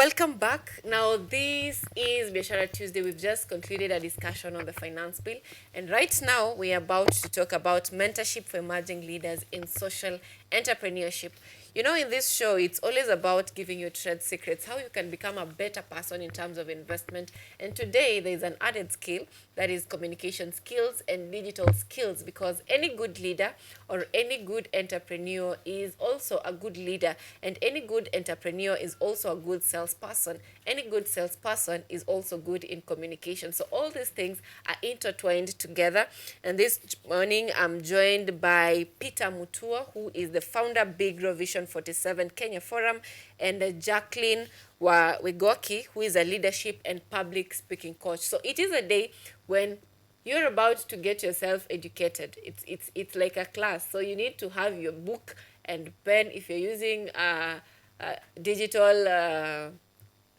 Welcome back. Now, this is Biashara Tuesday. We've just concluded a discussion on the finance bill, and right now we are about to talk about mentorship for emerging leaders in social entrepreneurship. You know, in this show, it's always about giving you trade secrets, how you can become a better person in terms of investment. And today, there's an added skill that is communication skills and digital skills, because any good leader or any good entrepreneur is also a good leader, and any good entrepreneur is also a good salesperson. Any good salesperson is also good in communication. So all these things are intertwined together. And this morning, I'm joined by Peter Mutua, who is the founder, Big Grow Vision 47 Kenya Forum, and Jacqueline Wigoki, who is a leadership and public speaking coach. So it is a day when you're about to get yourself educated. It's like a class. So you need to have your book and pen. If you're using digital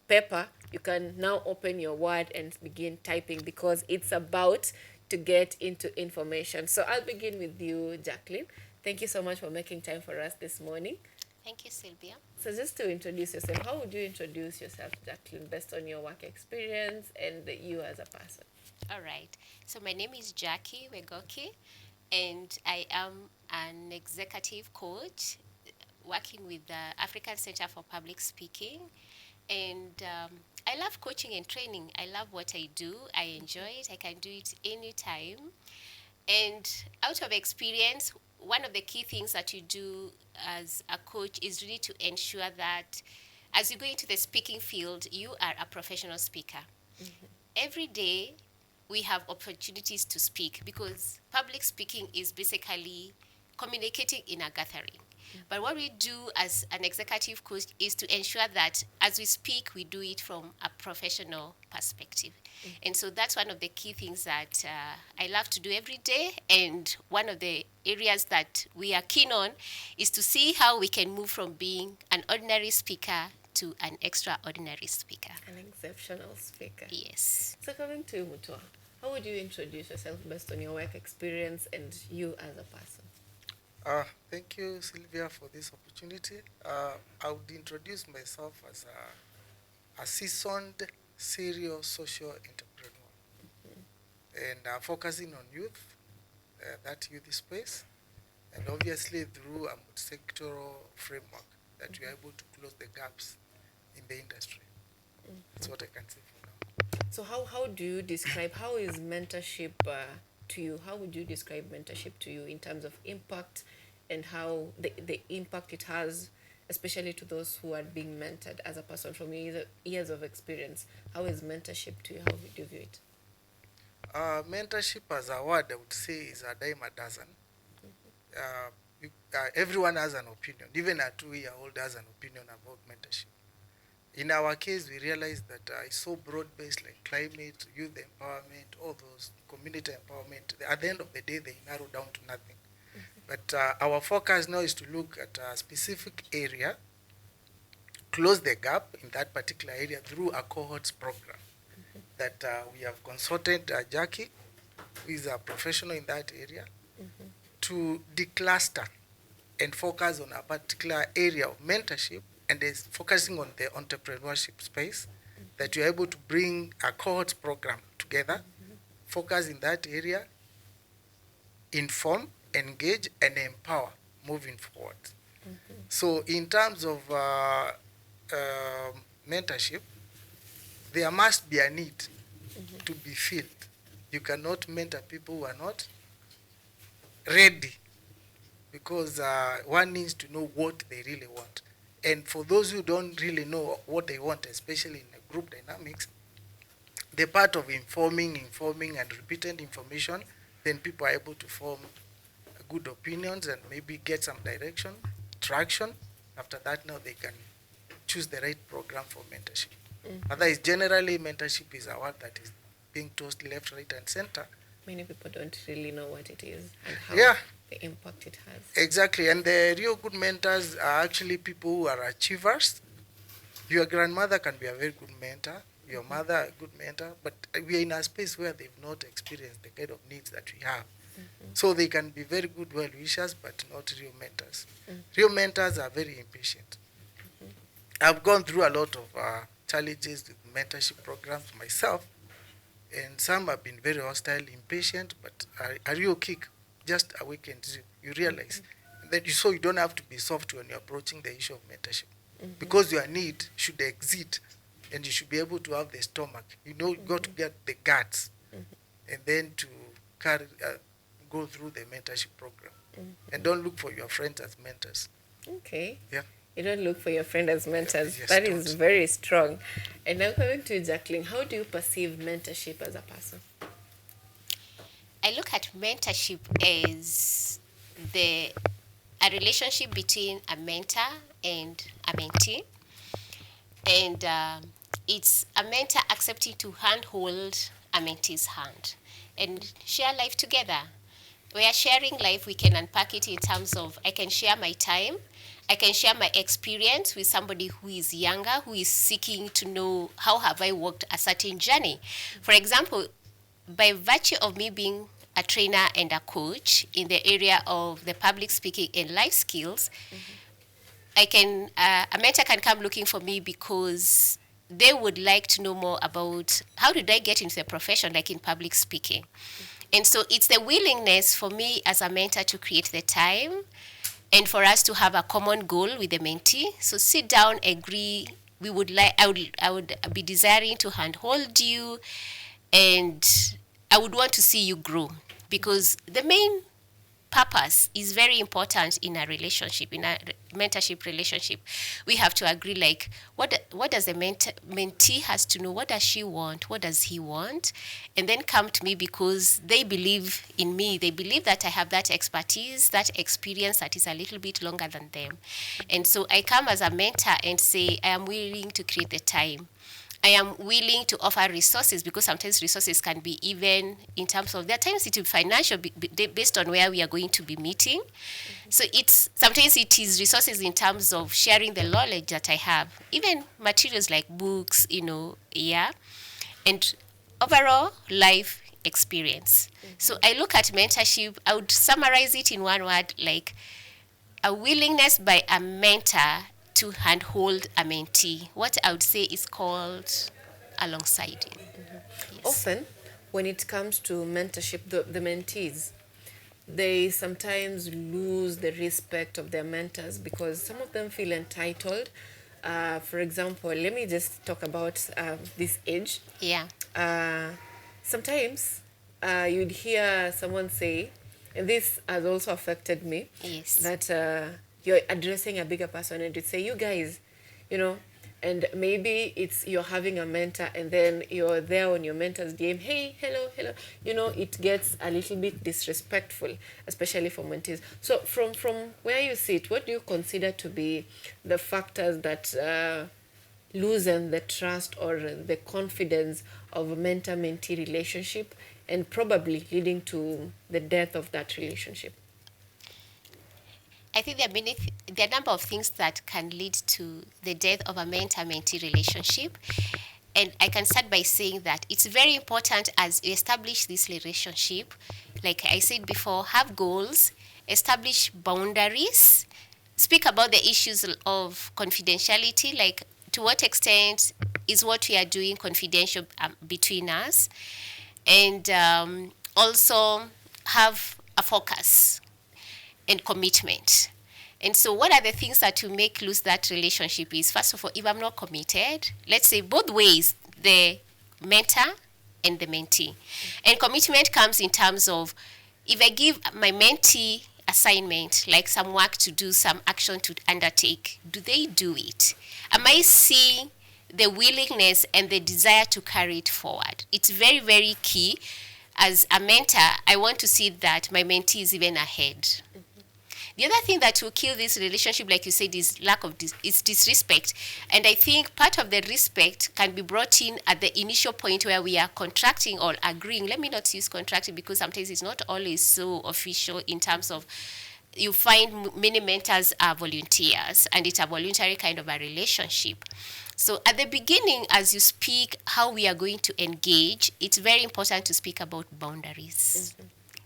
paper, you can now open your Word and begin typing, because it's about to get into information. So I'll begin with you, Jacqueline. Thank you so much for making time for us this morning. Thank you, Sylvia. So just to introduce yourself, how would you introduce yourself, Jacqueline, based on your work experience and you as a person? All right. So my name is Jackie Wegoki, and I am an executive coach working with the African Center for Public Speaking. And I love coaching and training. I love what I do. I enjoy it. I can do it anytime. And out of experience, one of the key things that you do as a coach is really to ensure that as you go into the speaking field, you are a professional speaker. Every day, we have opportunities to speak, because public speaking is basically communicating in a gathering. But what we do as an executive coach is to ensure that as we speak, we do it from a professional perspective. And so that's one of the key things that I love to do every day. And one of the areas that we are keen on is to see how we can move from being an ordinary speaker to an extraordinary speaker. An exceptional speaker. Yes. So coming to you, Mutua, how would you introduce yourself based on your work experience and you as a person? Thank you, Sylvia, for this opportunity. I would introduce myself as a seasoned serial social entrepreneur, and focusing on youth, that youth space, and obviously through a sectoral framework that we are able to close the gaps in the industry. That's what I can say for now. So how do you describe, how is mentorship to you? How would you describe mentorship to you in terms of impact and how the impact it has, especially to those who are being mentored as a person from years of experience? How is mentorship to you? How would you view it? Mentorship as a word, I would say, is a dime a dozen. Everyone has an opinion. Even a 2-year-old has an opinion about mentorship. In our case, we realized that it's so broad-based, like climate, youth empowerment, all those, community empowerment. At the end of the day, they narrow down to nothing. But our focus now is to look at a specific area, close the gap in that particular area through a cohorts program that we have consulted Jackie, who is a professional in that area, to decluster and focus on a particular area of mentorship, and is focusing on the entrepreneurship space, that you're able to bring a cohorts program together, focus in that area, inform, engage, and empower moving forward. So in terms of mentorship, there must be a need to be filled. You cannot mentor people who are not ready, because one needs to know what they really want. And for those who don't really know what they want, especially in a group dynamics, the part of informing and repeating information, then people are able to form good opinions and maybe get some direction, traction. After that, now they can choose the right program for mentorship. Otherwise, generally, mentorship is a word that is being tossed left, right, and center. Many people don't really know what it is and how the impact it has. Exactly. And the real good mentors are actually people who are achievers. Your grandmother can be a very good mentor, your mother a good mentor, but we are in a space where they've not experienced the kind of needs that we have. So they can be very good well-wishers, but not real mentors. Real mentors are very impatient. I've gone through a lot of challenges with mentorship programs myself, and some have been very hostile, impatient, but are you okay? Just awakens you realize that so you don't have to be soft when you're approaching the issue of mentorship, because your need should exist, and you should be able to have the stomach. You know, you got to get the guts, and then to carry, go through the mentorship program, and don't look for your friends as mentors. Okay. Yeah. You don't look for your friend as mentors. Yes, That don't. is very strong. And now coming to Jacqueline, how do you perceive mentorship as a person? I look at mentorship as a relationship between a mentor and a mentee, and it's a mentor accepting to handhold a mentee's hand and share life together. We are sharing life. We can unpack it in terms of I can share my time, I can share my experience with somebody who is younger, who is seeking to know how have I walked a certain journey. For example, by virtue of me being a trainer and a coach in the area of the public speaking and life skills, I can a mentor can come looking for me because they would like to know more about how did I get into the profession, like in public speaking. And so it's the willingness for me as a mentor to create the time and for us to have a common goal with the mentee. So sit down, agree. I would be desiring to handhold you, and I would want to see you grow, because the main purpose is very important in a relationship, in a mentorship relationship. We have to agree, like, what does the mentee has to know, what does she want, what does he want, and then come to me because they believe in me. They believe that I have that expertise, that experience that is a little bit longer than them. And so I come as a mentor and say, I am willing to create the time. I am willing to offer resources, because sometimes resources can be even in terms of, there are times it will be financial based on where we are going to be meeting. So sometimes it is resources in terms of sharing the knowledge that I have, even materials like books, and overall life experience. So I look at mentorship, I would summarize it in one word, like a willingness by a mentor to handhold a mentee. What I would say is called alongside. Yes. Often, when it comes to mentorship, the mentees, they sometimes lose the respect of their mentors because some of them feel entitled. For example, let me just talk about this age. Yeah. Sometimes you'd hear someone say, and this has also affected me, Yes. that you're addressing a bigger person and you'd say, you guys, and maybe it's you're having a mentor and then you're there on your mentor's DM, hey, hello, it gets a little bit disrespectful, especially for mentees. So from where you sit, what do you consider to be the factors that loosen the trust or the confidence of a mentor-mentee relationship and probably leading to the death of that relationship? I think there are a number of things that can lead to the death of a mentor-mentee relationship. And I can start by saying that it's very important as you establish this relationship, like I said before, have goals, establish boundaries, speak about the issues of confidentiality, like to what extent is what we are doing confidential between us, and also have a focus and commitment. And so what are the things that will make lose that relationship is, first of all, if I'm not committed, let's say both ways, the mentor and the mentee. And commitment comes in terms of, if I give my mentee assignment, like some work to do, some action to undertake, do they do it? Am I seeing the willingness and the desire to carry it forward? It's very, very key. As a mentor, I want to see that my mentee is even ahead. The other thing that will kill this relationship, like you said, is lack of is disrespect. And I think part of the respect can be brought in at the initial point where we are contracting or agreeing. Let me not use contracting because sometimes it's not always so official in terms of, you find many mentors are volunteers and it's a voluntary kind of a relationship. So at the beginning, as you speak how we are going to engage, it's very important to speak about boundaries.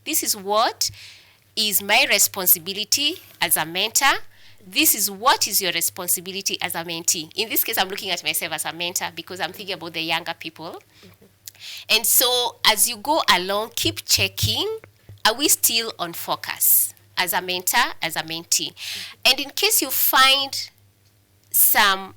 This is what is my responsibility as a mentor. this is what is your responsibility as a mentee. In this case, I'm looking at myself as a mentor because I'm thinking about the younger people. And so as you go along, keep checking, are we still on focus as a mentor, as a mentee? And in case you find some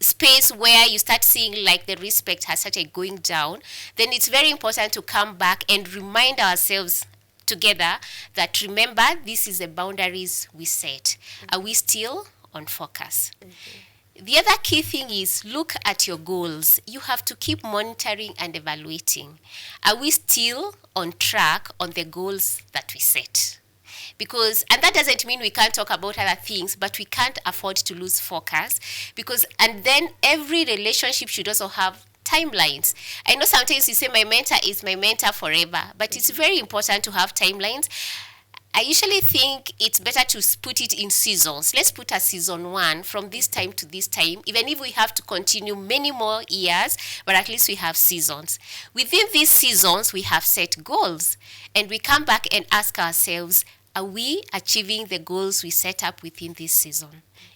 space where you start seeing like the respect has started going down, then it's very important to come back and remind ourselves together that, remember, this is the boundaries we set. Are we still on focus? The other key thing is look at your goals. You have to keep monitoring and evaluating. Are we still on track on the goals that we set? Because, and that doesn't mean we can't talk about other things, but we can't afford to lose focus, because, and then every relationship should also have timelines. I know sometimes you say my mentor is my mentor forever, but it's very important to have timelines. I usually think it's better to put it in seasons. Let's put a season 1 from this time to this time, even if we have to continue many more years, but at least we have seasons. Within these seasons, we have set goals, and we come back and ask ourselves, are we achieving the goals we set up within this season?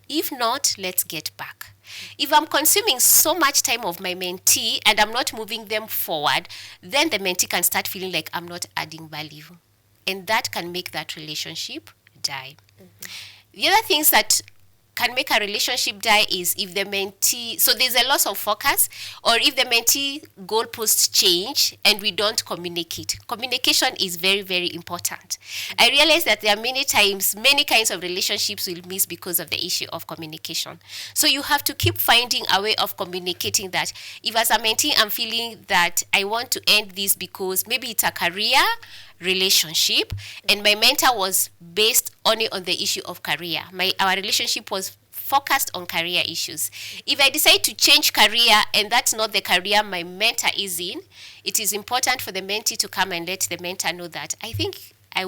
If not, let's get back. If I'm consuming so much time of my mentee and I'm not moving them forward, then the mentee can start feeling like I'm not adding value. And that can make that relationship die. The other things that can make a relationship die is if the mentee, so there's a loss of focus, or if the mentee goalposts change and we don't communicate. Communication is very, very important. I realize that there are many times, many kinds of relationships will miss because of the issue of communication. So you have to keep finding a way of communicating that. If as a mentee I'm feeling that I want to end this because maybe it's a career relationship and my mentor was based only on the issue of career. Our relationship was focused on career issues. If I decide to change career and that's not the career my mentor is in, it is important for the mentee to come and let the mentor know that I feel I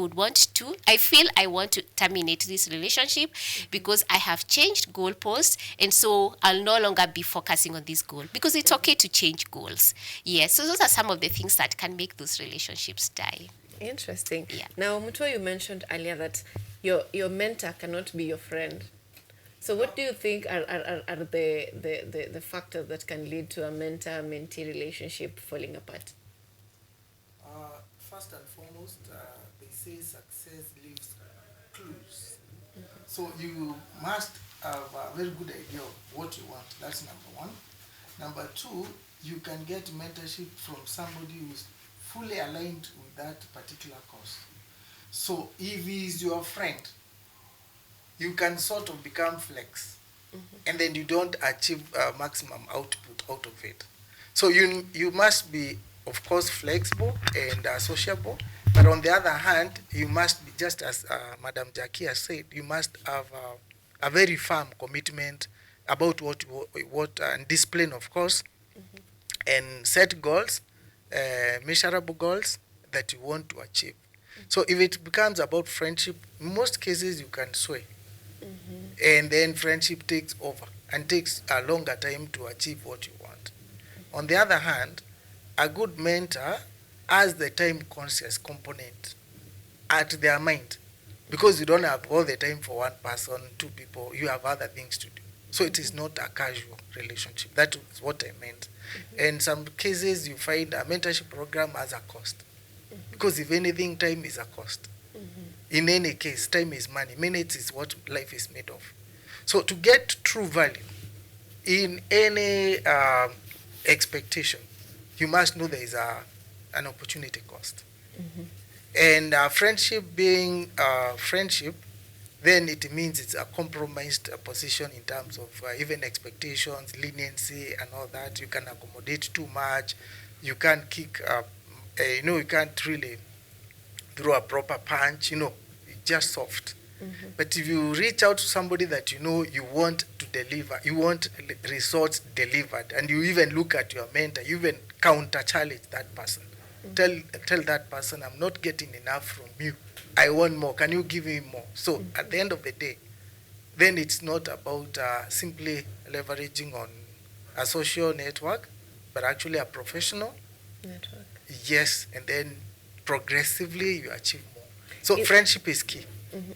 want to terminate this relationship because I have changed goalposts, and so I'll no longer be focusing on this goal, because it's okay to change goals. Yes, so those are some of the things that can make those relationships die. Interesting. Yeah. Now, Mutua, you mentioned earlier that your mentor cannot be your friend. So what do you think are the factors that can lead to a mentor-mentee relationship falling apart? First and foremost, they say success leaves clues. So you must have a very good idea of what you want. That's number one. Number two, you can get mentorship from somebody who's fully aligned with that particular cause. So if he's your friend, you can sort of become flex, and then you don't achieve maximum output out of it. So you must be, of course, flexible and sociable, but on the other hand, you must be, just as Madam Jackie has said, you must have a very firm commitment about what and discipline, of course, and set goals, measurable goals that you want to achieve. So if it becomes about friendship, in most cases you can sway. And then friendship takes over and takes a longer time to achieve what you want. On the other hand, a good mentor has the time conscious component at their mind, because you don't have all the time for one person, two people, you have other things to do. So it is not a casual relationship. That is what I meant. In some cases, you find a mentorship program has a cost, because if anything, time is a cost. In any case, time is money. Minutes is what life is made of. So to get true value in any expectation, you must know there is an opportunity cost. And friendship being friendship, then it means it's a compromised position in terms of even expectations, leniency, and all that. You can accommodate too much. You can't kick up. You can't really throw a proper punch. Just soft. But if you reach out to somebody that you know you want to deliver, you want results delivered, and you even look at your mentor, you even counter challenge that person. Tell that person, I'm not getting enough from you. I want more. Can you give me more? So at the end of the day, then it's not about simply leveraging on a social network, but actually a professional Network. Yes, and then progressively you achieve more. So friendship is key.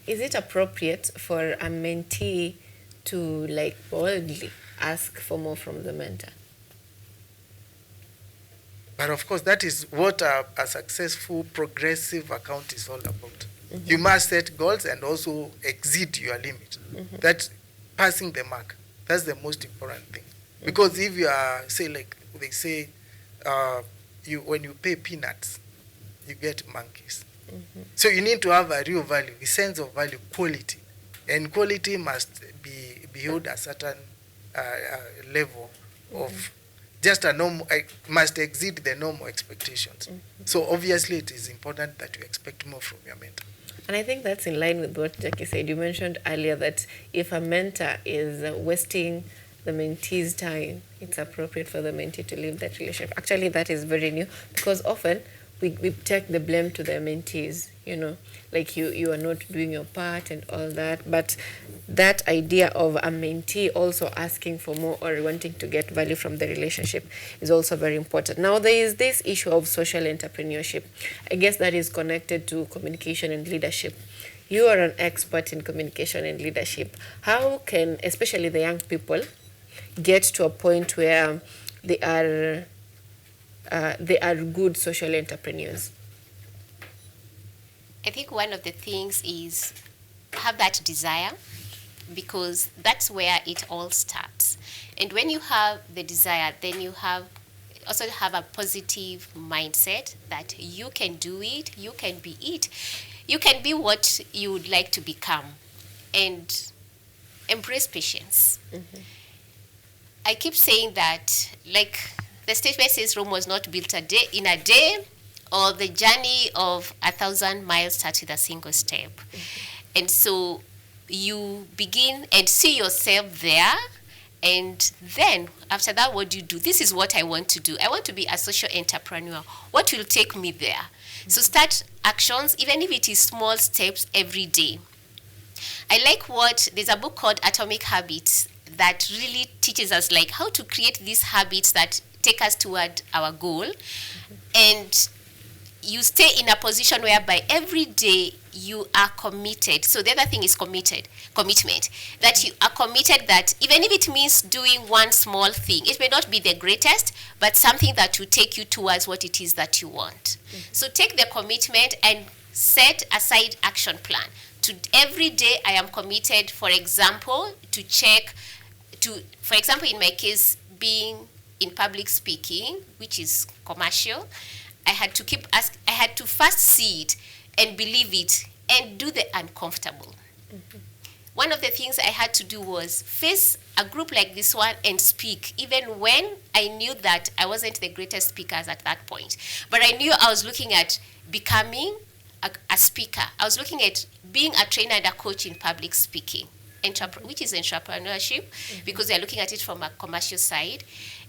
Is it appropriate for a mentee to like boldly ask for more from the mentor? But of course, that is what a successful progressive account is all about. You must set goals and also exceed your limit. That's passing the mark. That's the most important thing. Because if you are, say, like they say, you when you pay peanuts, you get monkeys. So you need to have a real value, a sense of value, quality. And quality must be held a certain level of just a normal, must exceed the normal expectations. So obviously it is important that you expect more from your mentor. And I think that's in line with what Jackie said. You mentioned earlier that if a mentor is wasting the mentee's time, it's appropriate for the mentee to leave that relationship. Actually, that is very new because often we take the blame to the mentees, you know, like you are not doing your part and all that. But that idea of a mentee also asking for more or wanting to get value from the relationship is also very important. Now, there is this issue of social entrepreneurship. I guess that is connected to communication and leadership. You are an expert in communication and leadership. How can, especially the young people, get to a point where they are good social entrepreneurs? I think one of the things is have that desire, because that's where it all starts. And when you have the desire, then you also have a positive mindset that you can do it, you can be it, you can be what you would like to become, and embrace patience. I keep saying that, like the statement says, Rome was not built in a day, or the journey of 1,000 miles starts with a single step. And so you begin and see yourself there, and then after that, what do you do? This is what I want to do. I want to be a social entrepreneur. What will take me there? So start actions, even if it is small steps every day. I like there's a book called Atomic Habits that really teaches us like how to create these habits that take us toward our goal. And you stay in a position whereby every day you are committed. So the other thing is commitment. That you are committed, that even if it means doing one small thing, it may not be the greatest, but something that will take you towards what it is that you want. So take the commitment and set aside action plan. To every day I am committed, for example, for example, in my case, being in public speaking, which is commercial, I had to first see it and believe it and do the uncomfortable. One of the things I had to do was face a group like this one and speak, even when I knew that I wasn't the greatest speaker at that point. But I knew I was looking at becoming a speaker. I was looking at being a trainer and a coach in public speaking, which is entrepreneurship, because they're looking at it from a commercial side.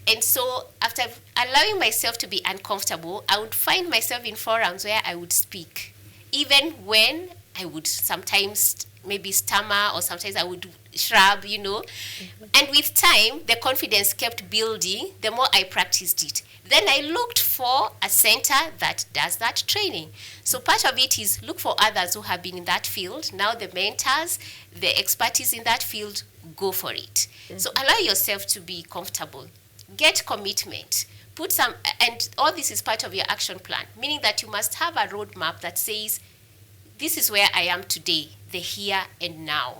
And so after allowing myself to be uncomfortable, I would find myself in forums where I would speak, even when I would sometimes maybe stammer, or sometimes I would shrub, And with time, the confidence kept building the more I practiced it. Then I looked for a center that does that training. So part of it is look for others who have been in that field. Now the mentors, the expertise in that field, go for it. So allow yourself to be comfortable. Get commitment. And all this is part of your action plan, meaning that you must have a roadmap that says, this is where I am today, the here and now.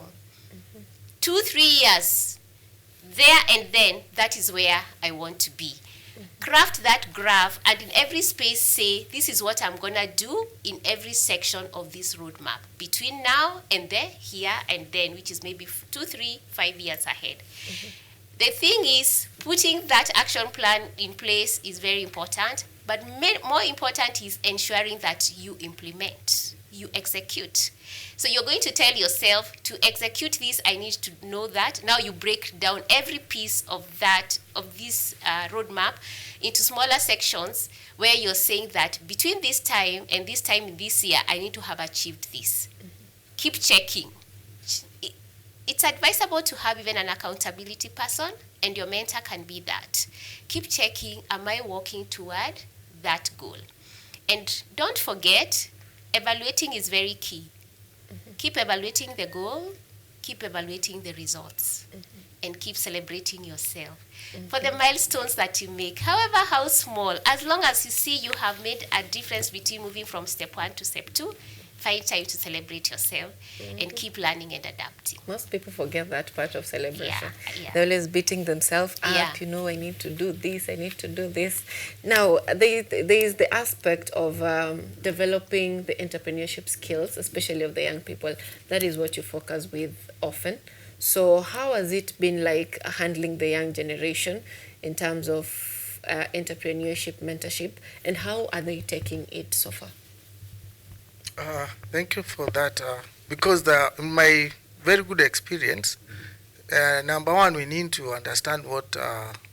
2-3 years, there and then, that is where I want to be. Craft that graph, and in every space say, this is what I'm going to do in every section of this roadmap, between now and there, here and then, which is maybe 2, 3, 5 years ahead. The thing is, putting that action plan in place is very important, but more important is ensuring that you implement, you execute. So you're going to tell yourself, to execute this, I need to know that. Now you break down every piece of this roadmap into smaller sections, where you're saying that between this time and this time in this year, I need to have achieved this. Keep checking. It's advisable to have even an accountability person, and your mentor can be that. Keep checking, am I working toward that goal? And don't forget, evaluating is very key. Keep evaluating the goal, keep evaluating the results, and keep celebrating yourself for the milestones that you make, however how small. As long as you see you have made a difference between moving from step 1 to step 2, find time to celebrate yourself and keep learning and adapting. Most people forget that part of celebration. Yeah. They're always beating themselves up, Yeah. I need to do this, I need to do this. Now, there is the aspect of developing the entrepreneurship skills, especially of the young people. That is what you focus with often. So, how has it been like handling the young generation in terms of entrepreneurship, mentorship, and how are they taking it so far? Thank you for that. Because in my very good experience, number one, we need to understand what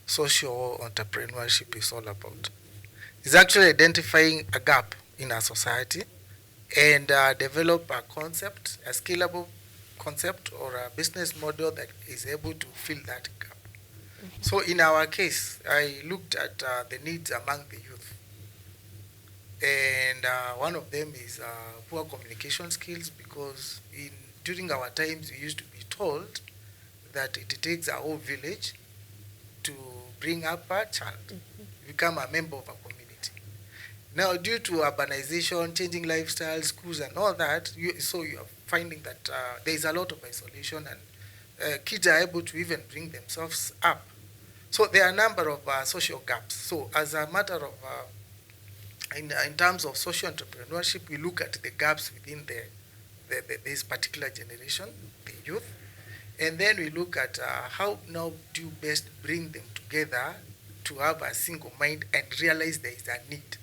social entrepreneurship is all about. It's actually identifying a gap in our society and develop a concept, a scalable concept or a business model that is able to fill that gap. So in our case, I looked at the needs among the youth. And one of them is poor communication skills, because during our times we used to be told that it takes a whole village to bring up a child, become a member of a community. Now, due to urbanization, changing lifestyles, schools, and all that, so you are finding that there is a lot of isolation, and kids are able to even bring themselves up. So there are a number of social gaps. So as a matter of in terms of social entrepreneurship, we look at the gaps within this particular generation, the youth, and then we look at how now do you best bring them together to have a single mind and realize there is a need.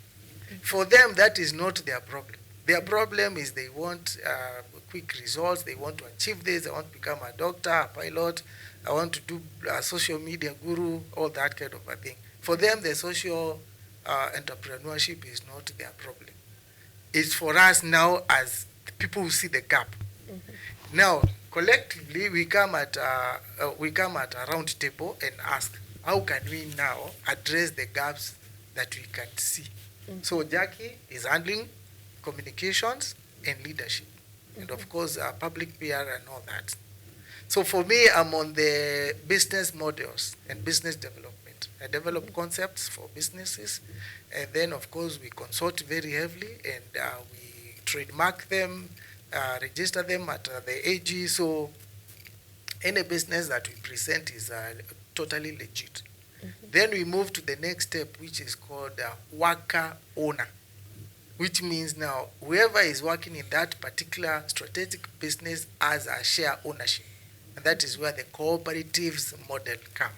For them, that is not their problem. Their problem is they want quick results, they want to achieve this, they want to become a doctor, a pilot, I want to do a social media guru, all that kind of a thing. For them, the social entrepreneurship is not their problem. It's for us now as people who see the gap. Now, collectively, we come at a round table and ask, how can we now address the gaps that we can see? So Jackie is handling communications and leadership, and of course public PR and all that. So for me, I'm on the business models and business development. I develop concepts for businesses, and then of course we consult very heavily, and we trademark them, register them at the AG. So any business that we present is totally legit. Then we move to the next step, which is called worker owner, which means now whoever is working in that particular strategic business has a share ownership. And that is where the cooperatives model come.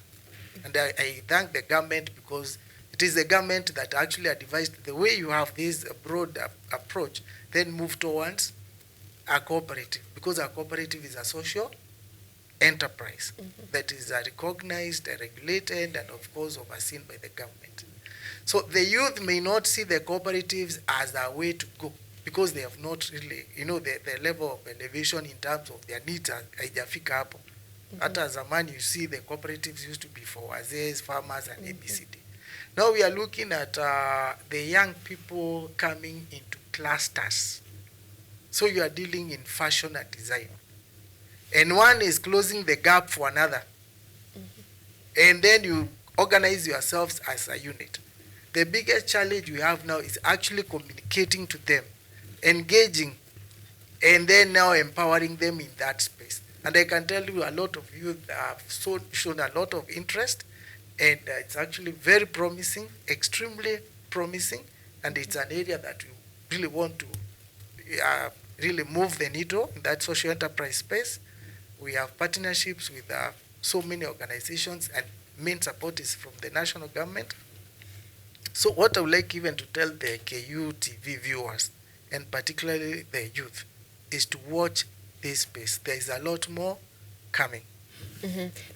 And I thank the government, because it is the government that actually advised the way you have this broad approach, then move towards a cooperative, because a cooperative is a social enterprise that is recognized, regulated, and of course overseen by the government. So the youth may not see the cooperatives as a way to go, because they have not really, the level of elevation in terms of their needs haijafika hapo. Hata zamani, you see the cooperatives used to be for wazee, farmers, and ABCD. Now we are looking at the young people coming into clusters. So you are dealing in fashion and design. And one is closing the gap for another. And then you organize yourselves as a unit. The biggest challenge we have now is actually communicating to them, engaging, and then now empowering them in that space. And I can tell you, a lot of youth have shown a lot of interest, and it's actually very promising, extremely promising, and it's an area that we really want to really move the needle in that social enterprise space. We have partnerships with so many organizations, and main support is from the national government. So what I would like even to tell the KUTV viewers, and particularly the youth, is to watch this space. There is a lot more coming.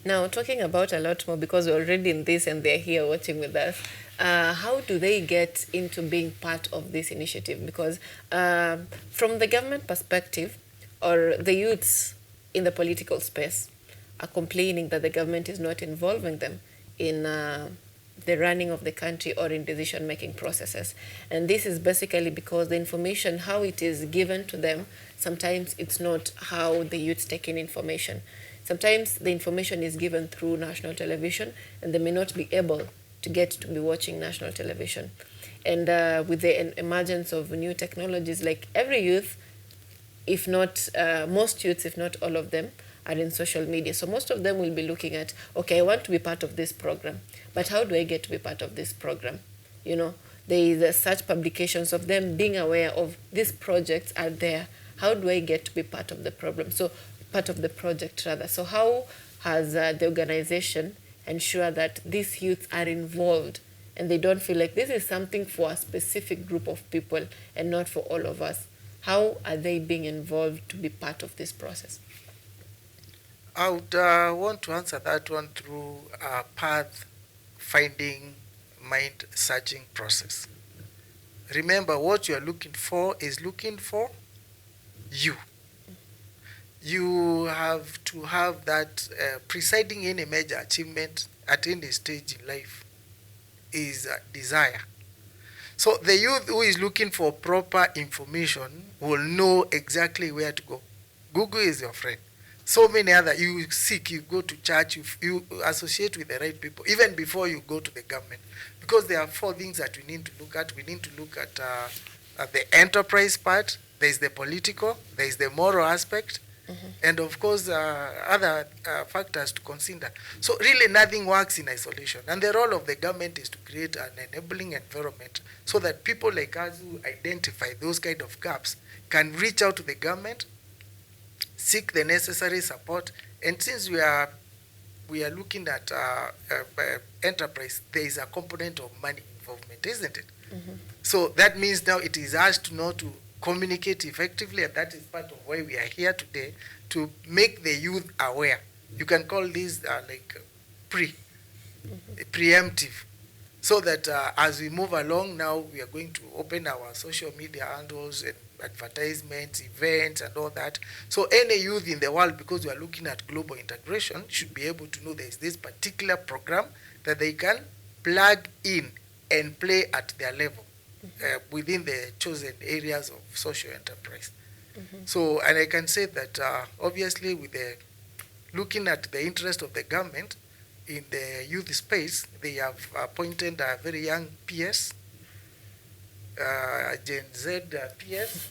Now, talking about a lot more, because we're already in this and they're here watching with us, how do they get into being part of this initiative? Because from the government perspective, or the youths in the political space are complaining that the government is not involving them in the running of the country or in decision making processes. And this is basically because the information, how it is given to them, sometimes it's not how the youth take in information. Sometimes the information is given through national television and they may not be able to get to be watching national television. And with the emergence of new technologies, like every youth, if not most youths, if not all of them, are in social media. So most of them will be looking at, okay, I want to be part of this program, but how do I get to be part of this program? You know, there is such publications of them being aware of these projects are there. How do I get to be part of the problem? So part of the project rather. So how has the organization ensure that these youths are involved and they don't feel like this is something for a specific group of people and not for all of us? How are they being involved to be part of this process? I would want to answer that one through a path finding, mind searching process. Remember, what you are looking for is looking for you. You have to have that presiding any major achievement at any stage in life is desire. So the youth who is looking for proper information will know exactly where to go. Google is your friend. So many other, you seek, you go to church, you associate with the right people, even before you go to the government. Because there are four things that we need to look at. We need to look at the enterprise part, there is the political, there is the moral aspect, and of course other factors to consider. So really nothing works in isolation. And the role of the government is to create an enabling environment so that people like us who identify those kind of gaps can reach out to the government, seek the necessary support, and since we are looking at enterprise, there is a component of money involvement, isn't it? So that means now it is us to know to communicate effectively, and that is part of why we are here today, to make the youth aware. You can call this like preemptive, so that as we move along now, we are going to open our social media handles and advertisements, events, and all that. So any youth in the world, because we are looking at global integration, should be able to know there is this particular program that they can plug in and play at their level within the chosen areas of social enterprise. So, and I can say that obviously with the looking at the interest of the government in the youth space, they have appointed a very young PS, Gen Z PS.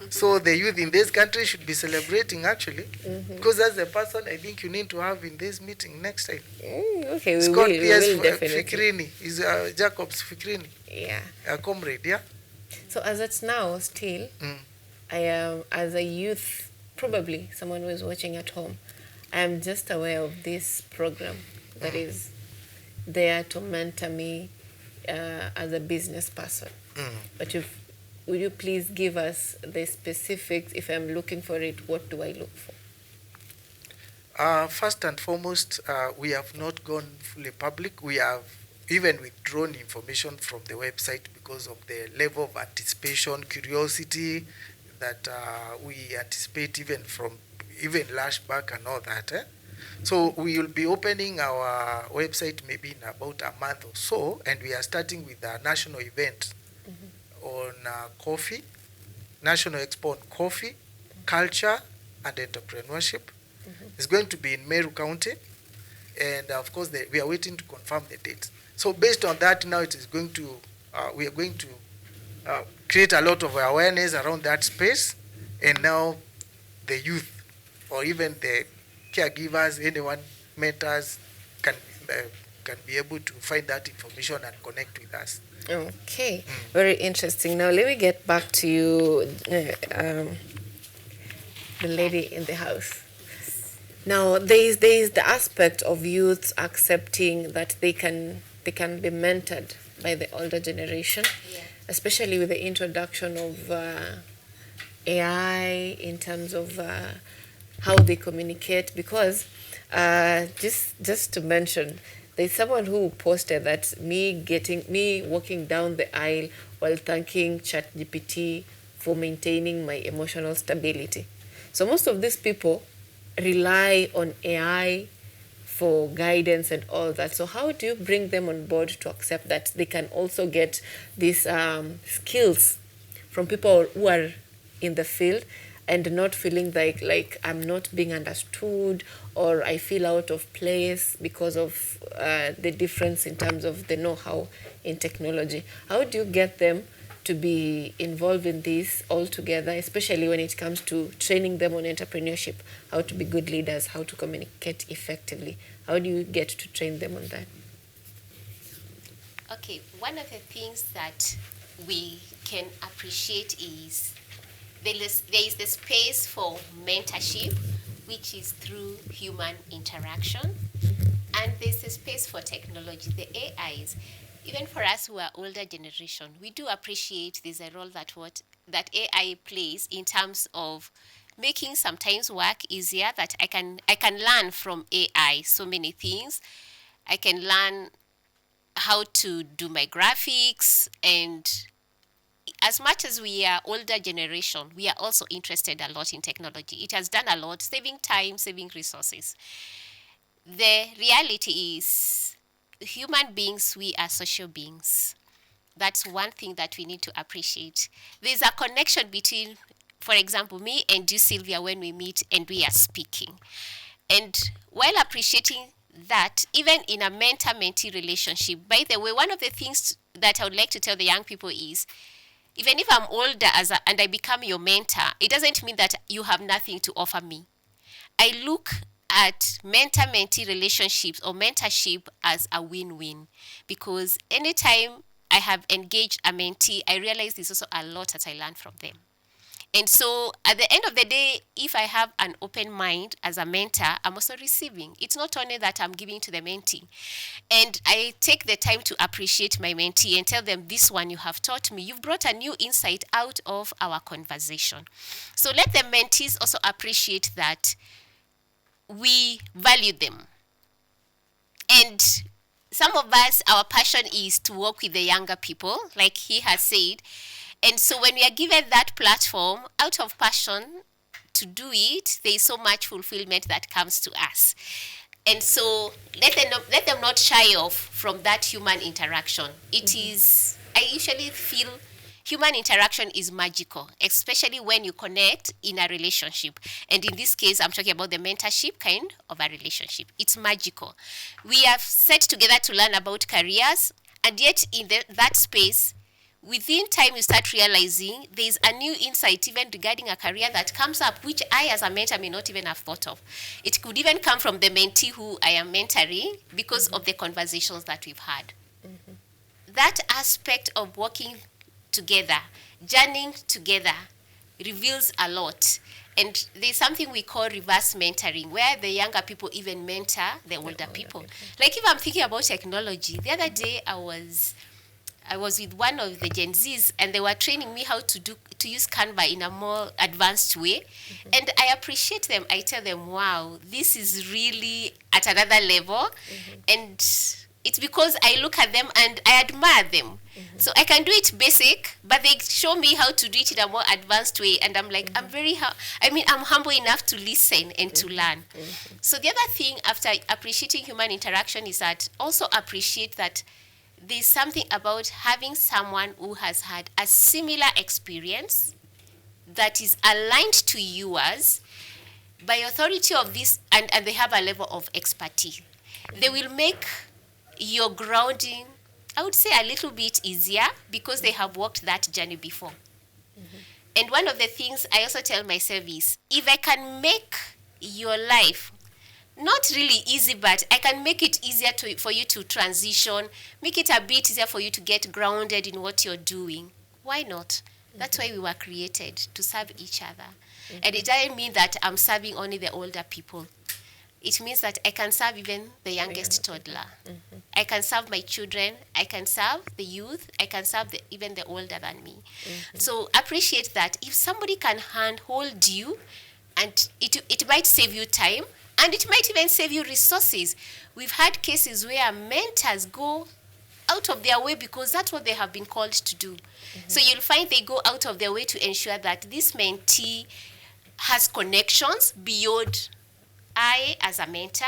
So the youth in this country should be celebrating actually, because that's the person I think you need to have in this meeting next time. Okay, It's we called will PS definitely. Fikrini. He's Jacobs Fikrini, Yeah. a comrade, yeah? So as it's now, still, I am, as a youth, probably someone who is watching at home, I am just aware of this program that is there to mentor me as a business person. But would you please give us the specifics? If I'm looking for it, what do I look for? First and foremost, we have not gone fully public. We have even withdrawn information from the website because of the level of anticipation, curiosity that we anticipate even from lashback and all that. So we will be opening our website maybe in about a month or so, and we are starting with a national event on coffee, National Expo on coffee, culture, and entrepreneurship. It's going to be in Meru County, and of course we are waiting to confirm the date. So based on that, now it is going to, we are going to create a lot of awareness around that space, and now the youth or even the caregivers, anyone, mentors can be able to find that information and connect with us. Okay, very interesting. Now let me get back to you, the lady in the house. Now there is the aspect of youths accepting that they can be mentored by the older generation, especially with the introduction of AI in terms of how they communicate. Because just to mention, there's someone who posted that me walking down the aisle while thanking ChatGPT for maintaining my emotional stability. So most of these people rely on AI for guidance and all that. So how do you bring them on board to accept that they can also get these skills from people who are in the field, and not feeling like I'm not being understood, or I feel out of place because of the difference in terms of the know-how in technology? How do you get them to be involved in this all together, especially when it comes to training them on entrepreneurship, how to be good leaders, how to communicate effectively? How do you get to train them on that? Okay, one of the things that we can appreciate is there is the space for mentorship, which is through human interaction, and there's a space for technology, the AIs. Even for us who are older generation, we do appreciate there's a role that AI plays in terms of making sometimes work easier. That I can learn from AI so many things. I can learn how to do my graphics, and as much as we are older generation, we are also interested a lot in technology. It has done a lot, saving time, saving resources. The reality is, human beings, we are social beings. That's one thing that we need to appreciate. There's a connection between, for example, me and you, Sylvia, when we meet and we are speaking. And while appreciating that, even in a mentor-mentee relationship, by the way, one of the things that I would like to tell the young people is, even if I'm older and I become your mentor, it doesn't mean that you have nothing to offer me. I look at mentor-mentee relationships or mentorship as a win-win, because anytime I have engaged a mentee, I realize there's also a lot that I learn from them. And so at the end of the day, if I have an open mind as a mentor, I'm also receiving. It's not only that I'm giving to the mentee. And I take the time to appreciate my mentee and tell them, this one you have taught me. You've brought a new insight out of our conversation. So let the mentees also appreciate that we value them. And some of us, our passion is to work with the younger people, like he has said. And so when we are given that platform out of passion to do it, there is so much fulfillment that comes to us. And so let them not shy off from that human interaction. It is, I usually feel human interaction is magical, especially when you connect in a relationship. And in this case, I'm talking about the mentorship kind of a relationship. It's magical. We have set together to learn about careers, and yet in that space, within time you start realizing there's a new insight even regarding a career that comes up, which I as a mentor may not even have thought of. It could even come from the mentee who I am mentoring because of the conversations that we've had. That aspect of working together, journeying together, reveals a lot. And there's something we call reverse mentoring, where the younger people even mentor the older people. Like if I'm thinking about technology, the other day I was with one of the Gen Zs, and they were training me how to use Canva in a more advanced way. And I appreciate them. I tell them, wow, this is really at another level. And it's because I look at them and I admire them. So I can do it basic, but they show me how to do it in a more advanced way. And I'm like, I'm humble enough to listen and to learn. So the other thing after appreciating human interaction is that also appreciate that there's something about having someone who has had a similar experience that is aligned to yours by authority of this, and they have a level of expertise. They will make your grounding, I would say, a little bit easier because they have walked that journey before. And one of the things I also tell myself is, if I can make your life not really easy, but I can make it easier for you to transition, make it a bit easier for you to get grounded in what you're doing, why not? That's why we were created, to serve each other. And it doesn't mean that I'm serving only the older people. It means that I can serve even the youngest toddler. I can serve my children. I can serve the youth. I can serve even the older than me. So appreciate that. If somebody can handhold you, and it might save you time, and it might even save you resources. We've had cases where mentors go out of their way because that's what they have been called to do. So you'll find they go out of their way to ensure that this mentee has connections beyond I as a mentor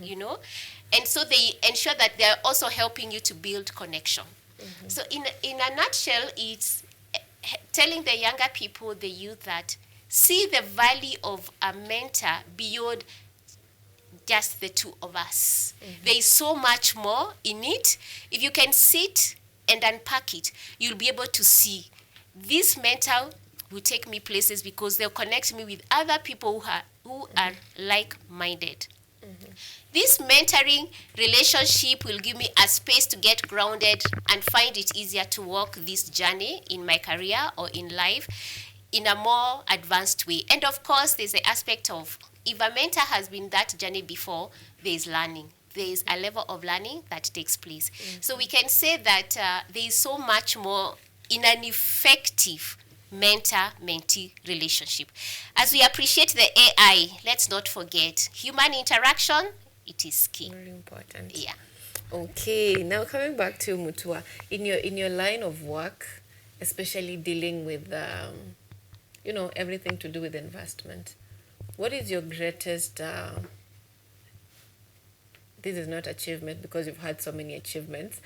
you know, and so they ensure that they're also helping you to build connection. So in a nutshell, it's telling the younger people, the youth, that see the value of a mentor beyond just the two of us. There is so much more in it. If you can sit and unpack it, you'll be able to see this mentor will take me places because they'll connect me with other people who are like-minded. This mentoring relationship will give me a space to get grounded and find it easier to walk this journey in my career or in life in a more advanced way. And of course, there's the aspect of, if a mentor has been that journey before, there's learning. There is a level of learning that takes place. So we can say that there is so much more in an effective mentor-mentee relationship. As we appreciate the AI, let's not forget human interaction. It is key. Very important. Yeah. Okay, now coming back to Mutua, in your line of work, especially dealing with everything to do with investment, what is your greatest? This is not achievement because you've had so many achievements.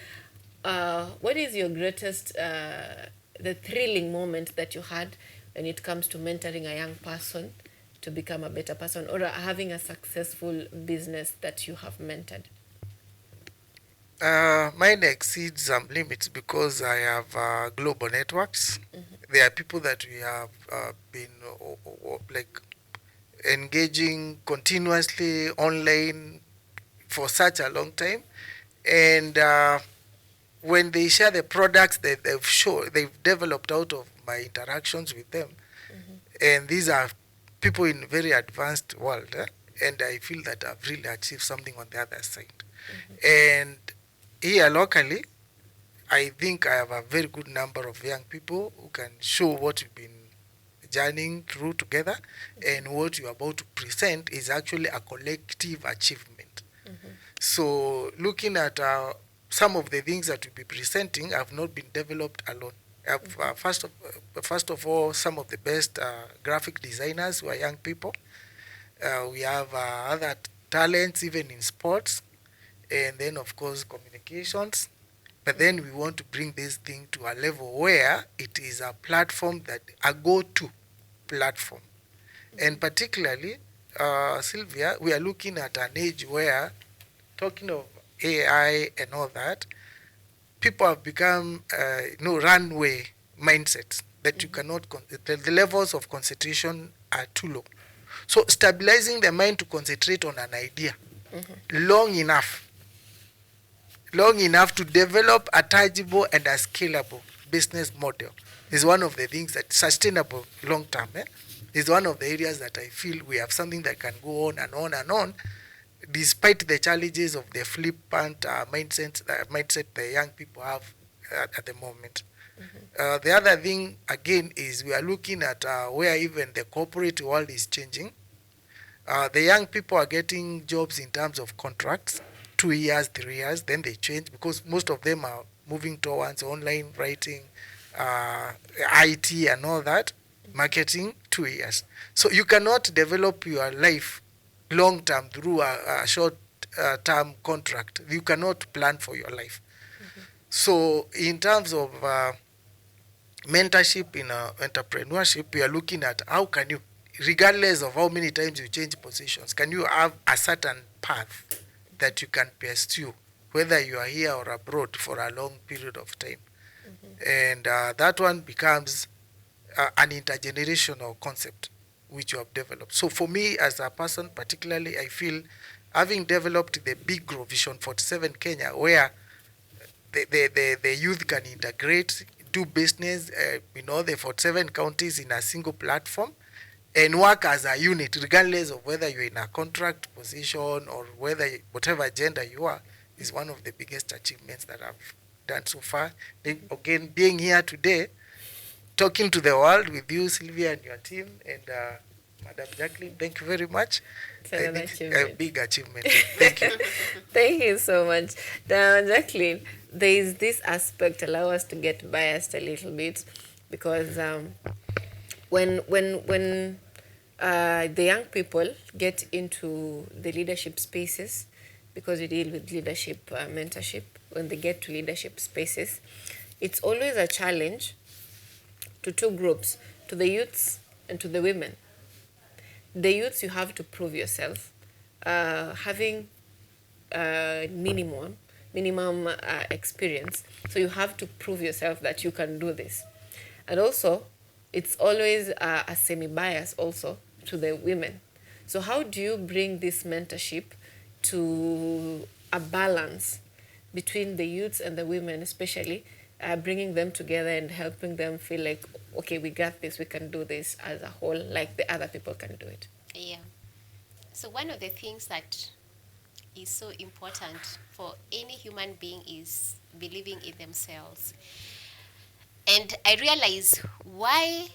What is your greatest, the thrilling moment that you had when it comes to mentoring a young person to become a better person, or having a successful business that you have mentored? Mine exceeds some limits because I have global networks. There are people that we have been like engaging continuously online for such a long time, and when they share the products that they've developed out of my interactions with them, and these are people in very advanced world, and I feel that I've really achieved something on the other side. And here locally, I think I have a very good number of young people who can show what we've been journeying through together, and what you're about to present is actually a collective achievement. So looking at some of the things that we'll be presenting have not been developed alone. First of all, some of the best graphic designers who are young people. We have other talents even in sports, and then of course communications. But then we want to bring this thing to a level where it is a platform, that a go-to platform. And particularly, Sylvia, we are looking at an age where, talking of AI and all that, people have become runway mindsets that you cannot, the levels of concentration are too low. So stabilizing the mind to concentrate on an idea long enough to develop a tangible and a scalable business model is one of the things that sustainable long term is one of the areas that I feel we have something that can go on and on and on, despite the challenges of the flippant mindset the young people have at the moment. The other thing, again, is we are looking at where even the corporate world is changing. The young people are getting jobs in terms of contracts, 2 years, 3 years, then they change because most of them are moving towards online writing, IT and all that, marketing, 2 years. So you cannot develop your life long term through a short term contract. You cannot plan for your life. So in terms of mentorship in entrepreneurship, we are looking at how can you, regardless of how many times you change positions, can you have a certain path that you can pursue, whether you are here or abroad for a long period of time. And that one becomes an intergenerational concept which you have developed. So for me as a person particularly, I feel having developed the Big Grow Vision 47 Kenya, where the youth can integrate, do business, the 47 counties in a single platform, and work as a unit, regardless of whether you're in a contract position or whatever gender you are, is one of the biggest achievements that I've done so far. Again, being here today, talking to the world with you, Sylvia, and your team, and Madam Jacqueline, thank you very much. It's a big achievement. Thank you. Thank you so much. Now, Jacqueline, there is this aspect, allow us to get biased a little bit, because when the young people get into the leadership spaces, because we deal with leadership mentorship. When they get to leadership spaces, it's always a challenge to two groups, to the youths and to the women. The youths, you have to prove yourself, having minimum experience. So you have to prove yourself that you can do this. And also, it's always a semi-bias also to the women. So how do you bring this mentorship to a balance between the youths and the women, especially bringing them together and helping them feel like, okay, we got this, we can do this as a whole, like the other people can do it? Yeah. So one of the things that is so important for any human being is believing in themselves. And I realize why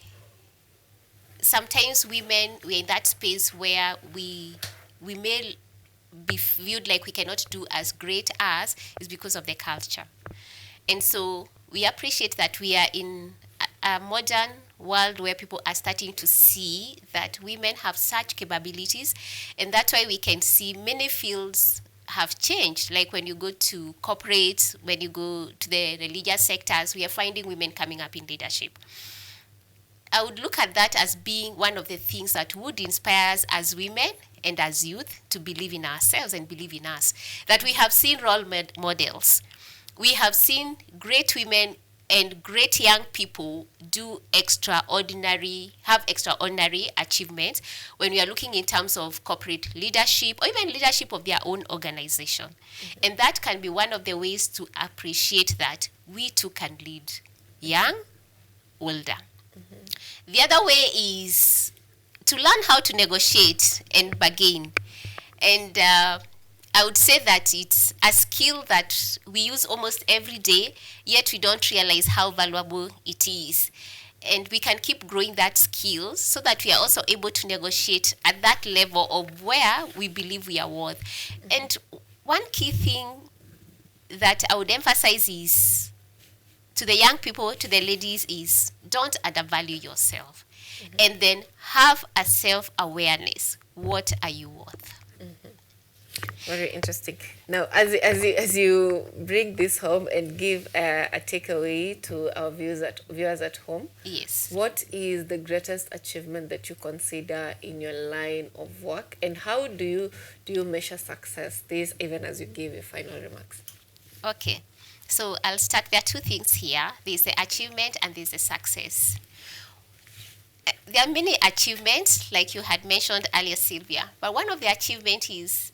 sometimes women, we're in that space where we may be viewed like we cannot do as great as, is because of the culture. And so we appreciate that we are in a modern world where people are starting to see that women have such capabilities, and that's why we can see many fields have changed. Like when you go to corporates, when you go to the religious sectors, we are finding women coming up in leadership. I would look at that as being one of the things that would inspire us as women and as youth to believe in ourselves and believe in us. That we have seen role models. We have seen great women and great young people have extraordinary achievements when we are looking in terms of corporate leadership or even leadership of their own organization. Mm-hmm. And that can be one of the ways to appreciate that we too can lead, young, older. Mm-hmm. The other way is to learn how to negotiate and bargain. And I would say that it's a skill that we use almost every day, yet we don't realize how valuable it is. And we can keep growing that skill so that we are also able to negotiate at that level of where we believe we are worth. Mm-hmm. And one key thing that I would emphasize is to the young people, to the ladies, is don't undervalue yourself. Mm-hmm. And then have a self-awareness. What are you worth? Very interesting. Now, as you bring this home and give a takeaway to our viewers at home, yes, what is the greatest achievement that you consider in your line of work, and how do you measure success? This, even as you give your final remarks. Okay, so I'll start. There are two things here. There's the achievement and there's the success. There are many achievements, like you had mentioned earlier, Sylvia. But one of the achievements is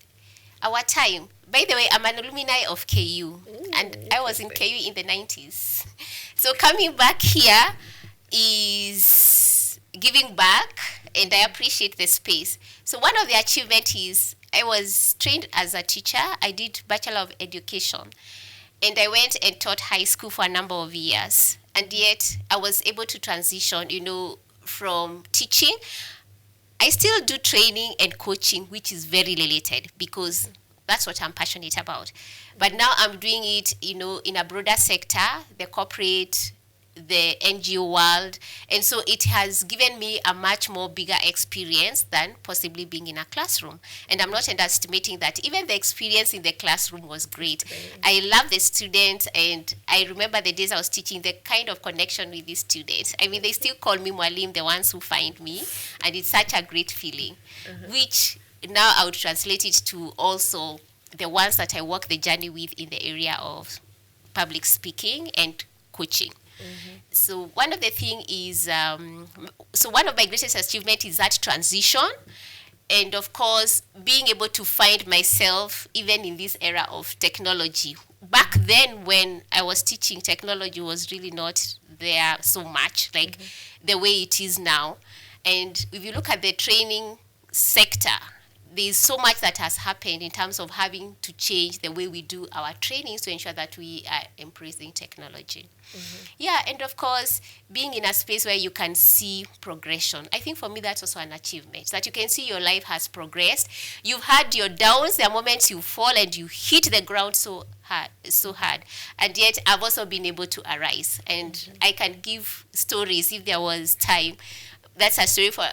our time. By the way, I'm an alumni of KU, and I was in KU in the 90s. So coming back here is giving back, and I appreciate the space. So one of the achievements is I was trained as a teacher. I did Bachelor of Education, and I went and taught high school for a number of years. And yet I was able to transition, from teaching. I still do training and coaching, which is very related because that's what I'm passionate about. But now I'm doing it, in a broader sector, the corporate, the NGO world. And so it has given me a much more bigger experience than possibly being in a classroom. And I'm not underestimating that. Even the experience in the classroom was great. I love the students, and I remember the days I was teaching, the kind of connection with the students. I mean, they still call me Mwalim, the ones who find me, and it's such a great feeling, which now I would translate it to also the ones that I walk the journey with in the area of public speaking and coaching. Mm-hmm. So one of the thing is, one of my greatest achievements is that transition, and of course being able to find myself even in this era of technology. Back then, when I was teaching, technology was really not there so much, like the way it is now. And if you look at the training sector, there's so much that has happened in terms of having to change the way we do our trainings to ensure that we are embracing technology. Mm-hmm. Yeah, and of course, being in a space where you can see progression. I think for me, that's also an achievement, that you can see your life has progressed. You've had your downs, there are moments you fall and you hit the ground so hard. And yet, I've also been able to arise. And I can give stories if there was time. that's a story for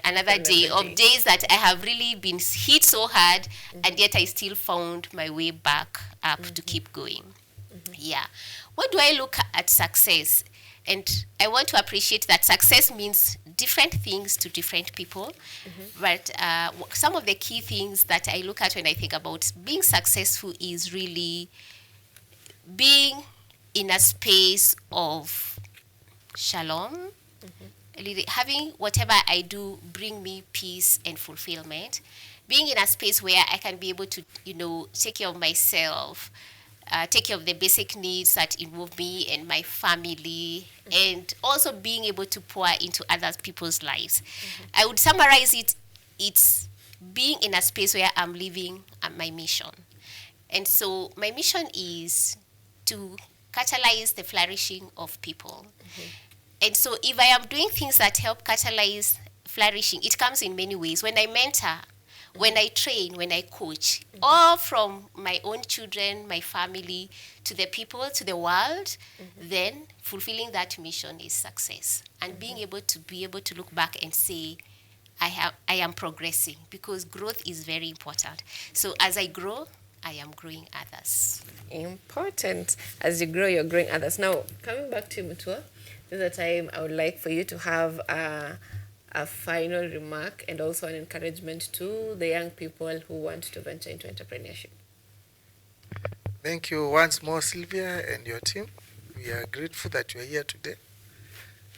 another day, Another of day. days that I have really been hit so hard, and yet I still found my way back up to keep going. Yeah. What do I look at success? And I want to appreciate that success means different things to different people. But some of the key things that I look at when I think about being successful is really being in a space of shalom, really having whatever I do bring me peace and fulfillment, being in a space where I can be able to, take care of myself, take care of the basic needs that involve me and my family, and also being able to pour into other people's lives. I would summarize it, it's being in a space where I'm living my mission. And so my mission is to catalyze the flourishing of people. And so if I am doing things that help catalyze flourishing, it comes in many ways. When I mentor, when I train, when I coach, all from my own children, my family, to the people, to the world, then fulfilling that mission is success. And being able to look back and say, I am progressing, because growth is very important. So as I grow, I am growing others. Important. As you grow, you're growing others. Now, coming back to Mutua, this is the time I would like for you to have a final remark and also an encouragement to the young people who want to venture into entrepreneurship. Thank you once more, Sylvia and your team. We are grateful that you are here today.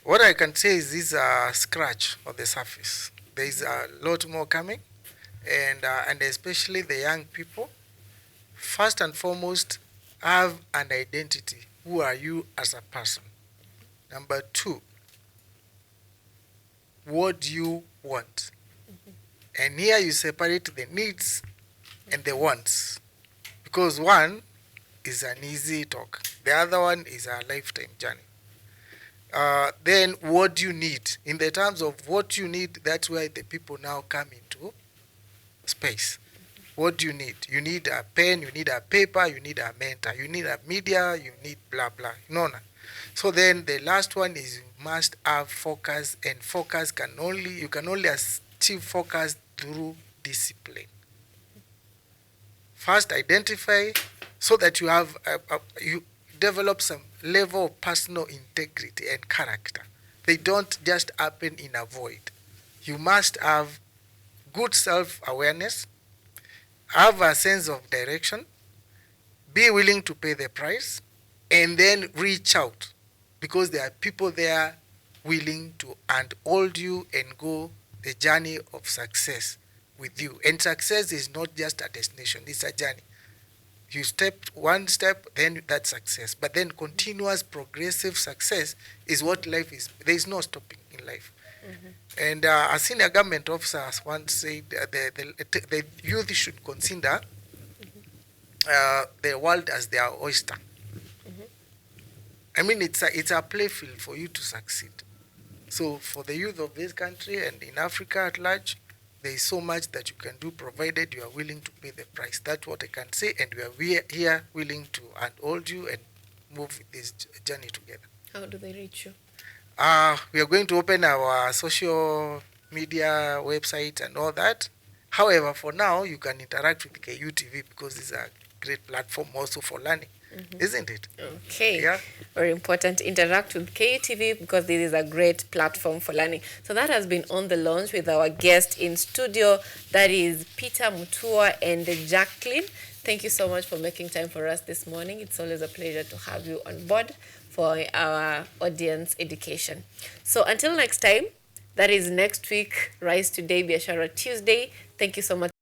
What I can say is this is a scratch on the surface. There is a lot more coming, and especially the young people. First and foremost, have an identity. Who are you as a person? Number two, what do you want? And here you separate the needs and the wants. Because one is an easy talk, the other one is a lifetime journey. Then what do you need? In the terms of what you need, that's where the people now come into space. What do you need? You need a pen, you need a paper, you need a mentor, you need a media, you need blah blah. No. So then the last one is you must have focus, and focus you can only achieve focus through discipline. First identify so that you have you develop some level of personal integrity and character. They don't just happen in a void. You must have good self-awareness, have a sense of direction, be willing to pay the price, and then reach out, because there are people there willing to hold you and go the journey of success with you. And success is not just a destination, it's a journey. You step one step, then that's success. But then continuous progressive success is what life is. There is no stopping in life. And a senior government officer once said the youth should consider the world as their oyster. I mean, it's a play field for you to succeed. So for the youth of this country and in Africa at large, there is so much that you can do, provided you are willing to pay the price. That's what I can say, and we are here willing to hold you and move this journey together. How do they reach you? We are going to open our social media website and all that. However, for now, you can interact with KUTV, because this is a great platform also for learning, isn't it? Okay. Yeah. Very important. Interact with KUTV, because this is a great platform for learning. So that has been on the launch with our guest in studio. That is Peter Mutua and Jacqueline. Thank you so much for making time for us this morning. It's always a pleasure to have you on board for our audience education. So until next time, that is next week, Rise Today, Biashara Tuesday. Thank you so much.